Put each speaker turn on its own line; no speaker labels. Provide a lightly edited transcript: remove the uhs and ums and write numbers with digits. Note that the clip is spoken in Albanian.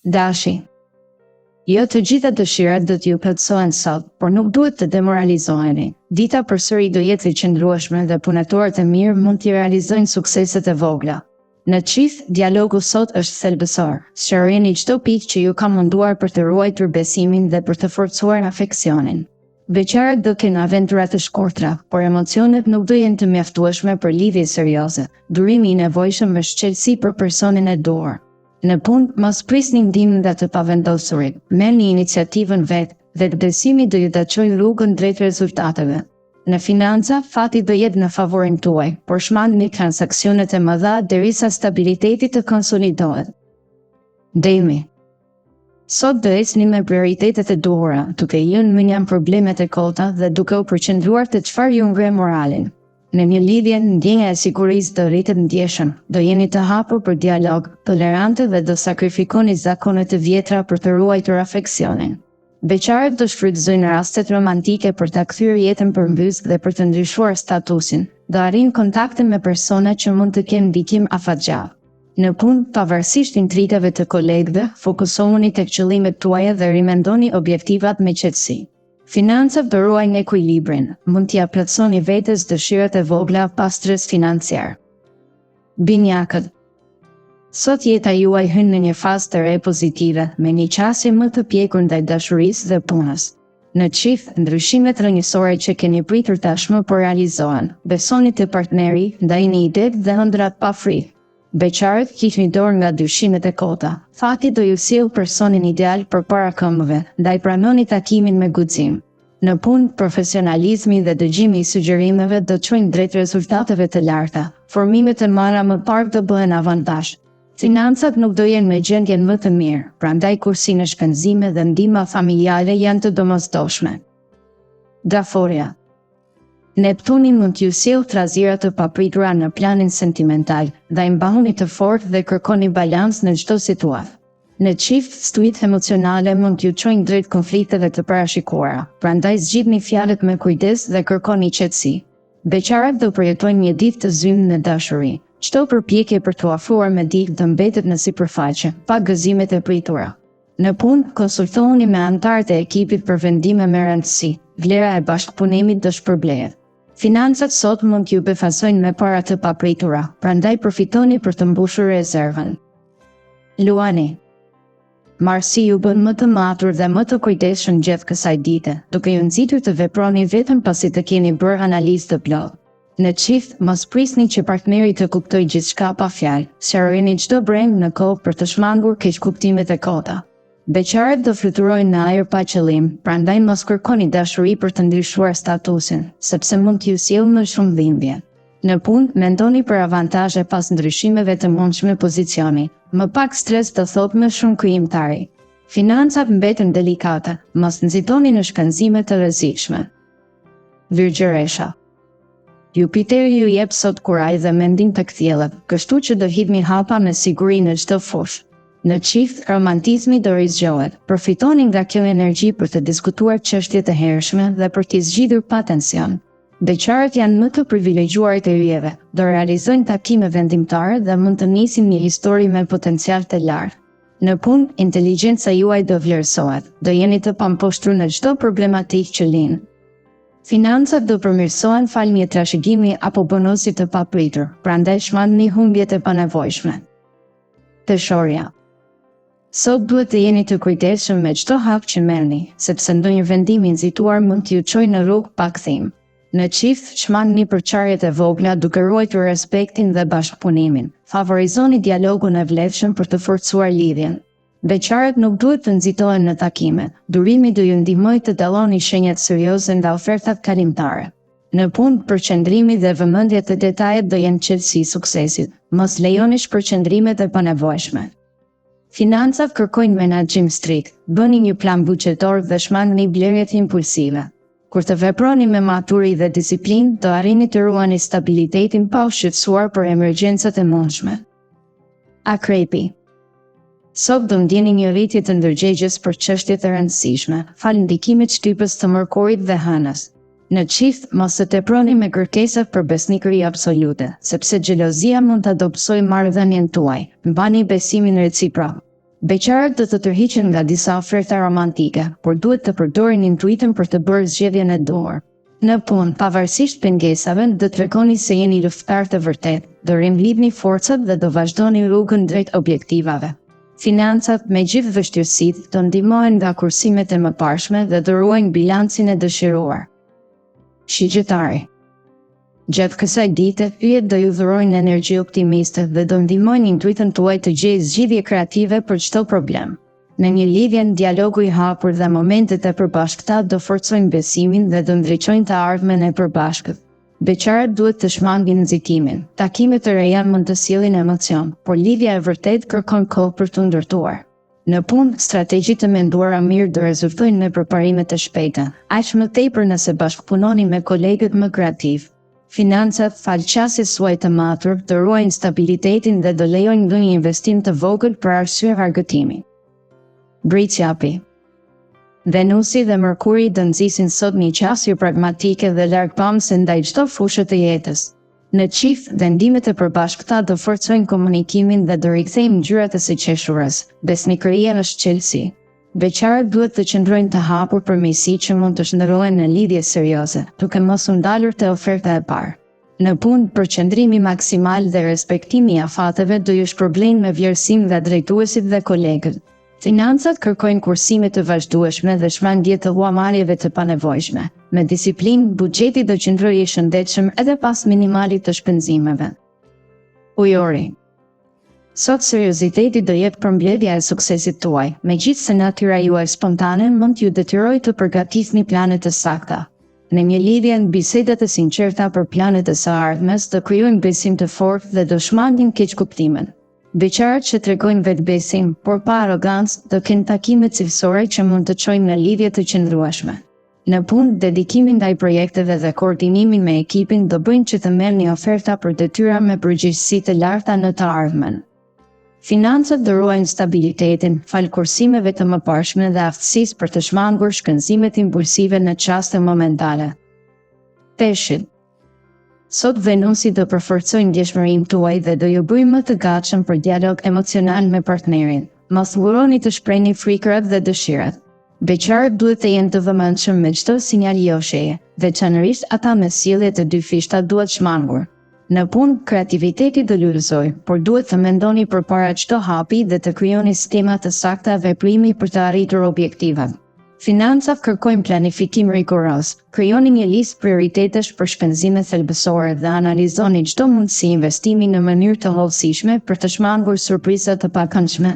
Dashi. Jo të gjitha dëshirat do t'ju plotësohen sot, por nuk duhet të demoralizoheni. Dita përsëri do jetë e qëndrueshme dhe punëtorët e mirë mund t'i realizojnë sukseset e vogla. Në çift, dialogu sot është thelbësor. Sqarojeni çdo pikë që ju ka munduar për të ruajtur besimin dhe për të forcuar afeksionin. Beqarët do kenë aventura të shkurtra, por emocionet nuk do jenë të mjaftueshme për lidhje serioze. Durimi I nevojshëm është shqetësi për personin e duhur. Në punë, mos prisni ndihmën nga të pavendosurit. Merrni iniciativën vetë dhe besimi do ju ta çojë rrugën drejt rezultateve. Në financa, fati do jetë në favorin tuaj, por shmangni transaksionet e mëdha derisa stabiliteti të konsolidohet. Demi. Sot do ecni me prioritetet e duhura, duke lënë menjam problemet e kota dhe duke u përqendruar te çfarë ju ngre moralin. Në një lidhje, ndjenja e sigurisë do rritet ndjeshëm, do jeni të hapur për dialog, tolerante dhe do sakrifikoni zakone të vjetra për të ruajtur afeksionin. Beqarët do shfrytëzojnë rastet romantike për ta kthyer jetën përmbys dhe për të ndryshuar statusin, do arrijnë kontakte me persona që mund të kenë ndikim afatgjat. Në punë, pavarësisht intrigave të kolegëve, fokusohuni tek qëllimet tuaja dhe rimendoni objektivat me qetësi. Financat do ruajnë ekuilibrin, mund t'ia plotësoni vetes dëshirat e vogla pas stres financiar. Binjakët. Sot jeta juaj hyn në një fazë të re pozitive, me një qasje më të pjekur ndaj dashurisë dhe punës. Në çift, ndryshimet rrënjësore që keni pritur tashmë po realizohen. Besoni te partneri, ndajini idetë dhe ëndrat pa frikë. Beqarët, hiqni dorë nga dyshimet e kota. Fati do ju sjellë personin ideal përpara këmbëve, ndaj pranoni takimin me guxim. Në punë, profesionalizmi dhe dëgjimi I sugjerimeve do të çojnë drejt rezultateve të larta. Formimet e marra më parë do bëhen avantazh. Financat nuk do jenë në gjendjen më të mirë, prandaj kursi në shpenzime dhe ndihma familjare janë të domosdoshme. Daforia. Neptuni mund t'ju sjellë trazira të papritura në planin sentimental, ndaj mbahuni të fortë dhe kërkoni balancë në çdo situatë. Në çift, stuit emocionale mund t'ju çojnë drejt konflikteve të parashikuara, prandaj zgjidhni fjalët me kujdes dhe kërkoni qetësi. Beqarët do përjetojnë një ditë të zymë në dashuri. Çdo përpjekje për t'u afruar me dikë do mbetet në sipërfaqe, pa gëzimet e pritura. Në punë, konsultohuni me anëtarët e ekipit për vendime me rëndësi. Vlera e bashkëpunimit do shpërblehet. Financat sot mund t'ju befasojnë me para të papritura, prandaj përfitoni për të mbushur rezervën. Luani. Marsi ju bën më të matur dhe më të kujdesshëm gjatë kësaj dite, duke ju nxitur të veproni vetëm pasi të keni bërë analizë të plotë. Në çift, mos prisni që partneri të kuptojë gjithçka pa fjalë. Sqarojeni çdo breng në kohë për të shmangur keqkuptimet e kota. Beqarët do fluturojnë në ajër pa qëllim, prandaj mos kërkoni dashuri për të ndryshuar statusin, sepse mund t'ju sjellë më shumë dhimbje. Në punë, mendoni për avantazhe pas ndryshimeve të mundshme pozicioni. Më pak stres do thotë më shumë krijimtari. Financat mbeten delikate, mos nxitoni në shpenzime të rrezikshme. Virgjëresha. Jupiteri ju jep sot kuraj dhe mendim të kthjellët, kështu që do hidhni hapa me siguri në çdo fushë. Në çift, romantizmi do rizgjohet. Përfitoni nga kjo energji për të diskutuar çështje të hershme dhe për t'i zgjidhur pa tension. Beqarët janë më të privilegjuarit e yjeve, do realizojnë takime vendimtare dhe mund të nisin një histori me potencial të lartë. Në punë, inteligjenca juaj do vlerësohet, do jeni të pamposhtruar në çdo problematikë që linë. Financat do përmirësohen fal një trashëgimi apo bonusi të papritur, prandaj shmangni humbjet e panevojshme. Peshorja. Sot duhet të jeni të kujdesshëm me çdo hap që merrni, sepse ndonjë vendim I nxituar mund t'ju çojë në rrugë pa kthim. Në çift, shmangni përçarjet e vogla duke ruajtur respektin dhe bashkëpunimin. Favorizoni dialogun e vlefshëm për të forcuar lidhjen. Beqarët nuk duhet të nxitohen në takime. Durimi do ju ndihmojë të dalloni shenjat serioze nga ofertat kalimtare. Në punë, përqendrimi dhe vëmendja te detajet do jenë çelësi I suksesit. Mos lejoni shpërqendrimet e panevojshme. Financat kërkojnë menaxhim strikt. Bëni një plan buxhetor dhe shmangni blerjet impulsive. Kur të veproni me maturi dhe disiplinë, do arrini të ruani stabilitetin pa u shqetësuar për emergjencat e mundshme. Akrepi. Sot do ndjeni një rritje të ndërgjegjes për çështje të rëndësishme, fal ndikimit shtypës të Mërkurit dhe Hënës. Në çift, mos të teproni me kërkesa për besnikëri absolute, sepse xhelozia mund ta dobësojë marrëdhënien tuaj. Mbani besimin reciprok. Beqarët do të tërhiqen nga disa oferta romantike, por duhet të përdorin intuitën për të bërë zgjedhjen e duhur. Në punë, pavarësisht pengesave, do të tregoni se jeni luftëtar të vërtetë, do rimblidhni forcat dhe do vazhdoni rrugën drejt objektivave. Financat, me gjithë vështirësitë, do ndihmohen nga kursimet e mëparshme dhe do ruajnë bilancin e dëshiruar. Shigjetari. Gjatë kësaj dite, yjet do ju dhurojnë energji optimiste dhe do ndihmojnë intuitën tuaj të gjejë zgjidhje kreative për çdo problem. Në një lidhje, dialogu I hapur dhe momentet e përbashkëta do forcojnë besimin dhe do ndriçojnë të ardhmen e përbashkët. Beqarët duhet të shmangin nxitimin. Takimet e reja mund të sjellin emocion, por lidhja e vërtetë kërkon kohë për të ndërtuar. Në punë, strategjitë të menduara mirë do rezultojnë në përparimet e shpejta, aq më tepër nëse bashkëpunoni me kolegët më kreativ. Financat, falqasis suaj të matur, të ruajnë stabilitetin dhe do lejojnë ndonjë investim të vogël për arsye argëtimi. Britsjapi. Venusi dhe Mërkuri do nxisin sot një qasje pragmatike dhe largpamëse ndaj çdo fushë të jetës. Në çift, vendimet e përbashkëta do forcojnë komunikimin dhe do rikthejnë ngjyrat e së qeshurës. Besnikëria është çelësi. Beqarët duhet të qëndrojnë të hapur për mejësi që mund të shndërrohen në lidhje serioze, duke mos u ndalur te oferta e parë. Në punë, përqendrimi maksimal dhe respektimi I afateve do ju shpërblejnë me vlerësim nga drejtuesit dhe kolegët. Financat kërkojnë kursime të vazhdueshme dhe shmangje të huamarrjeve të panevojshme. Me disiplinë, buxheti do qëndrojë I shëndetshëm edhe pas minimalit të shpenzimeve. Ujori. Sot serioziteti do jetë përmbledhja e suksesit tuaj, megjithse natyra juaj spontane mund t'ju detyrojë të përgatisni plane të sakta. Në një lidhje, bisedat e sinqerta për planet e së ardhmes do krijojnë besim të fortë dhe do shmangin keqkuptimin. Beqarët që tregojnë vetbesim, por pa arrogancë, do kenë takime cilësore që mund të çojnë në lidhje të qëndrueshme. Në punë, dedikimin ndaj projekteve dhe koordinimin me ekipin do bëjnë që të merrni oferta për detyra me përgjegjësi të larta në të ardhmen. Financat do ruajnë stabilitetin, fal kursimeve të mëparshme dhe aftësisë për të shmangur shkenzimet impulsive në çaste momentale. Peshqit. Sot Venusi do përforcojë ndjeshmërinë tuaj dhe do ju bëjë më të gatshëm për dialog emocional me partnerin. Mos nguroni të shprehni frikërat dhe dëshirat. Beqarët duhet të jenë të vëmendshëm me çdo sinjal josheje, veçanërisht ata me sjellje të dy fishta duhet shmangur. Në punë, kreativiteti do lulëzojë, por duhet të mendoni përpara çdo hapi dhe të krijoni sistema të sakta veprimi për të arritur objektivat. Financat kërkojnë planifikim rigoroz. Krijoni një listë prioritetesh për shpenzime thelbësore dhe analizoni çdo mundësi investimi në mënyrë të hollësishme për të shmangur surpriza të pakëndshme.